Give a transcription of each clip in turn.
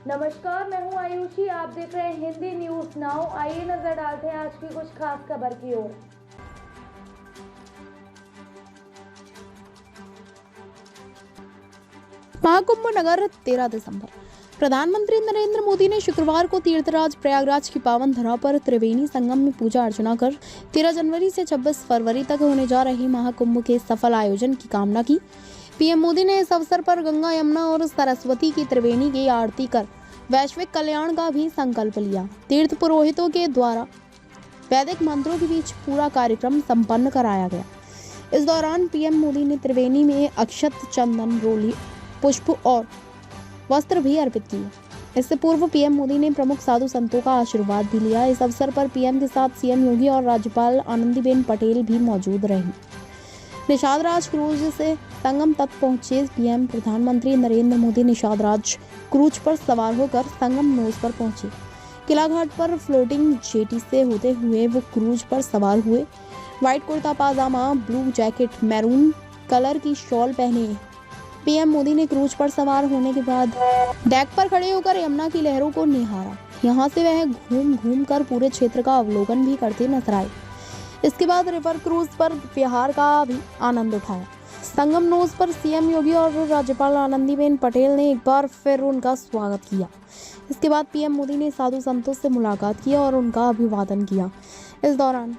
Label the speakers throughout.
Speaker 1: नमस्कार, मैं हूं आयुषी। आप देख रहे हैं हिंदी न्यूज नाउ। आइए नजर डालते हैं आज की कुछ खास खबर की ओर।
Speaker 2: महाकुंभ नगर 13 दिसंबर। प्रधानमंत्री नरेंद्र मोदी ने शुक्रवार को तीर्थराज प्रयागराज की पावन धरा पर त्रिवेणी संगम में पूजा अर्चना कर 13 जनवरी से 26 फरवरी तक होने जा रहे महाकुंभ के सफल आयोजन की कामना की। पीएम मोदी ने इस अवसर पर गंगा, यमुना और सरस्वती की त्रिवेणी की आरती कर वैश्विक कल्याण का भी संकल्प लिया। तीर्थ पुरोहितों के द्वारा वैदिक मंत्रों के बीच पूरा कार्यक्रम संपन्न कराया गया। इस दौरान पीएम मोदी ने त्रिवेणी में अक्षत, चंदन, रोली, पुष्प और वस्त्र भी अर्पित किए। इससे पूर्व पीएम मोदी ने प्रमुख साधु संतों का आशीर्वाद भी लिया। इस अवसर पर पीएम के साथ सीएम योगी और राज्यपाल आनंदीबेन पटेल भी मौजूद रहीं। निषाद राज क्रूज से संगम तक पहुंचे पीएम प्रधानमंत्री नरेंद्र मोदी निषाद राज क्रूज पर सवार होकर संगम नोज पर पहुंचे। किला घाट पर फ्लोटिंग जेटी से होते हुए वो क्रूज पर सवार हुए। व्हाइट कुर्ता पाजामा, ब्लू जैकेट, मैरून कलर की शॉल पहने पीएम मोदी ने क्रूज पर सवार होने के बाद डेक पर खड़े होकर यमुना की लहरों को निहारा। यहाँ से वह घूम घूम कर पूरे क्षेत्र का अवलोकन भी करते नजर आए। इसके बाद रिवर क्रूज पर विहार का भी आनंद उठाया। संगम नोज पर सीएम योगी और राज्यपाल आनंदीबेन पटेल ने एक बार फिर उनका स्वागत किया। इसके बाद पीएम मोदी ने साधु संतों से मुलाकात की और उनका अभिवादन किया। इस दौरान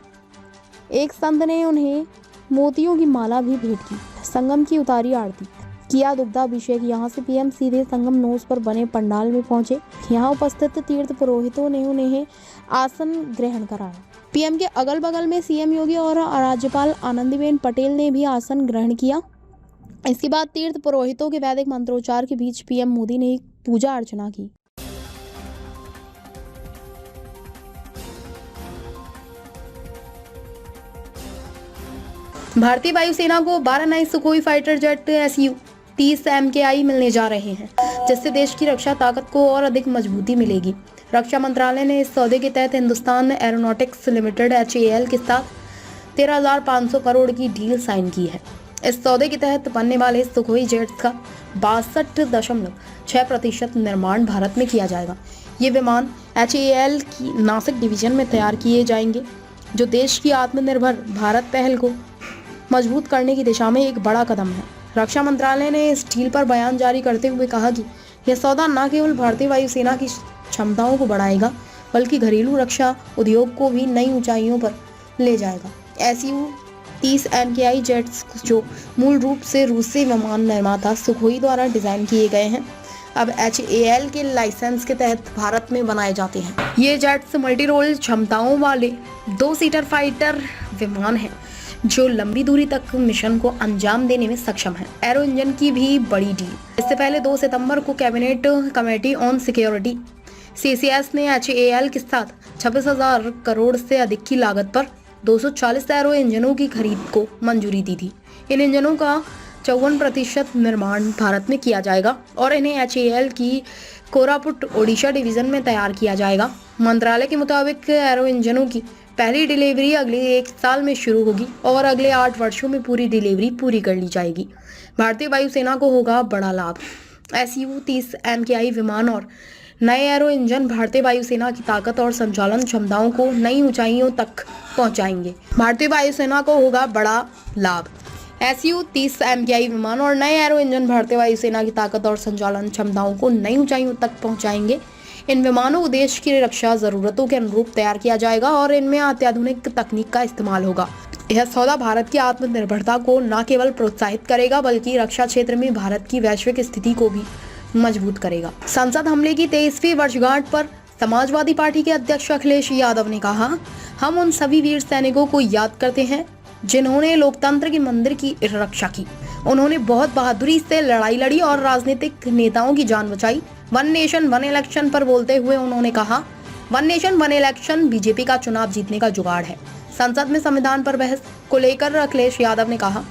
Speaker 2: एक संत ने उन्हें मोतियों की माला भी भेंट की। संगम की उतारी आरती किया, दुग्धाभिषेक। यहाँ से पीएम सीधे संगम नोज पर बने पंडाल में पहुंचे। यहाँ उपस्थित तीर्थ पुरोहितों ने उन्हें आसन ग्रहण कराया। पीएम के अगल बगल में सीएम योगी और राज्यपाल आनंदीबेन पटेल ने भी आसन ग्रहण किया। इसके बाद तीर्थ पुरोहितों के वैदिक मंत्रोच्चार के बीच पीएम मोदी ने पूजा अर्चना की। भारतीय वायुसेना को 12 नए Sukhoi fighter jet Su-30 MKI मिलने जा रहे हैं, जिससे देश की रक्षा ताकत को और अधिक मजबूती मिलेगी। रक्षा मंत्रालय ने इस सौदे के तहत हिंदुस्तान एरोनॉटिक्स लिमिटेड HAL के साथ 13,500 करोड़ की डील साइन की है। इस सौदे के तहत बनने वाले सुखोई जेट्स का 62.6% निर्माण भारत में किया जाएगा। ये विमान HAL की नासिक डिवीजन में तैयार किए जाएंगे, जो देश की आत्मनिर्भर भारत पहल को मजबूत करने की दिशा में एक बड़ा कदम है। रक्षा मंत्रालय ने इस डील पर बयान जारी करते हुए कहा कि यह सौदा न केवल भारतीय वायुसेना की क्षमताओं को बढ़ाएगा, बल्कि घरेलू रक्षा उद्योग को भी नई ऊंचाइयों पर ले जाएगा। Su-30 MKI जेट्स, जो मूल रूप से रूसी विमान निर्माता सुखोई द्वारा डिजाइन किए गए हैं, अब HAL के लाइसेंस के तहत भारत में बनाए जाते हैं। ये जेट्स मल्टी रोल क्षमताओं वाले 2 सीटर फाइटर विमान हैं, जो लंबी दूरी तक मिशन को अंजाम देने में सक्षम है। एरो इंजन की भी बड़ी डील। इससे पहले 2 सितंबर को cabinet committee on security CCS ने HAL के साथ 26,000 करोड़ से अधिक की लागत पर 240 एरो इंजनों की खरीद को मंजूरी दी थी। इन इंजनों का 54% निर्माण भारत में किया जाएगा और इन्हें HAL की कोरापुट ओडिशा डिवीजन में तैयार किया जाएगा। मंत्रालय के मुताबिक एरो इंजनों की पहली डिलीवरी अगले 1 साल में शुरू होगी और अगले 8 वर्षों में पूरी डिलीवरी पूरी कर ली जाएगी। भारतीय वायुसेना को होगा बड़ा लाभ। Su-30 MKI विमान और नए एरो इंजन भारतीय वायुसेना की ताकत और संचालन क्षमताओं को नई ऊंचाइयों तक पहुंचाएंगे। भारतीय वायुसेना को होगा बड़ा लाभ। Su-30 MKI विमान और नए एरो इंजन भारतीय वायुसेना की ताकत और संचालन क्षमताओं को नई ऊंचाइयों तक पहुंचाएंगे। इन विमानों को देश की रक्षा जरूरतों के अनुरूप तैयार किया जाएगा और इनमें अत्याधुनिक तकनीक का इस्तेमाल होगा। यह सौदा भारत की आत्मनिर्भरता को न केवल प्रोत्साहित करेगा, बल्कि रक्षा क्षेत्र में भारत की वैश्विक स्थिति को भी मजबूत करेगा। संसद हमले की 23वीं वर्षगांठ पर समाजवादी पार्टी के अध्यक्ष अखिलेश यादव ने कहा, हम उन सभी वीर सैनिकों को याद करते हैं जिन्होंने लोकतंत्र के मंदिर की रक्षा की। उन्होंने बहुत बहादुरी से लड़ाई लड़ी और राजनीतिक नेताओं की जान बचाई। वन नेशन वन इलेक्शन पर बोलते हुए उन्होंने कहा, one nation one election BJP का चुनाव जीतने का जुगाड़ है। संसद में संविधान पर बहस को लेकर अखिलेश यादव ने कहा,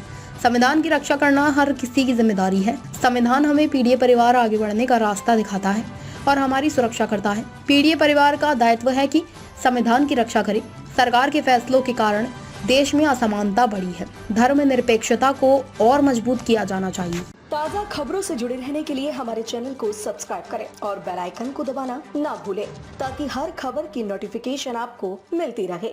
Speaker 2: संविधान की रक्षा करना हर किसी की जिम्मेदारी है। संविधान हमें पीढ़ी परिवार आगे बढ़ने का रास्ता दिखाता है और हमारी सुरक्षा करता है। पीढ़ी परिवार का दायित्व है कि संविधान की रक्षा करे। सरकार के फैसलों के कारण देश में असमानता बढ़ी है। धर्मनिरपेक्षता को और मजबूत किया जाना चाहिए।
Speaker 3: ताज़ा खबरों से जुड़े रहने के लिए हमारे चैनल को सब्सक्राइब करें और बेल आइकन को दबाना ना भूलें ताकि हर खबर की नोटिफिकेशन आपको मिलती रहे।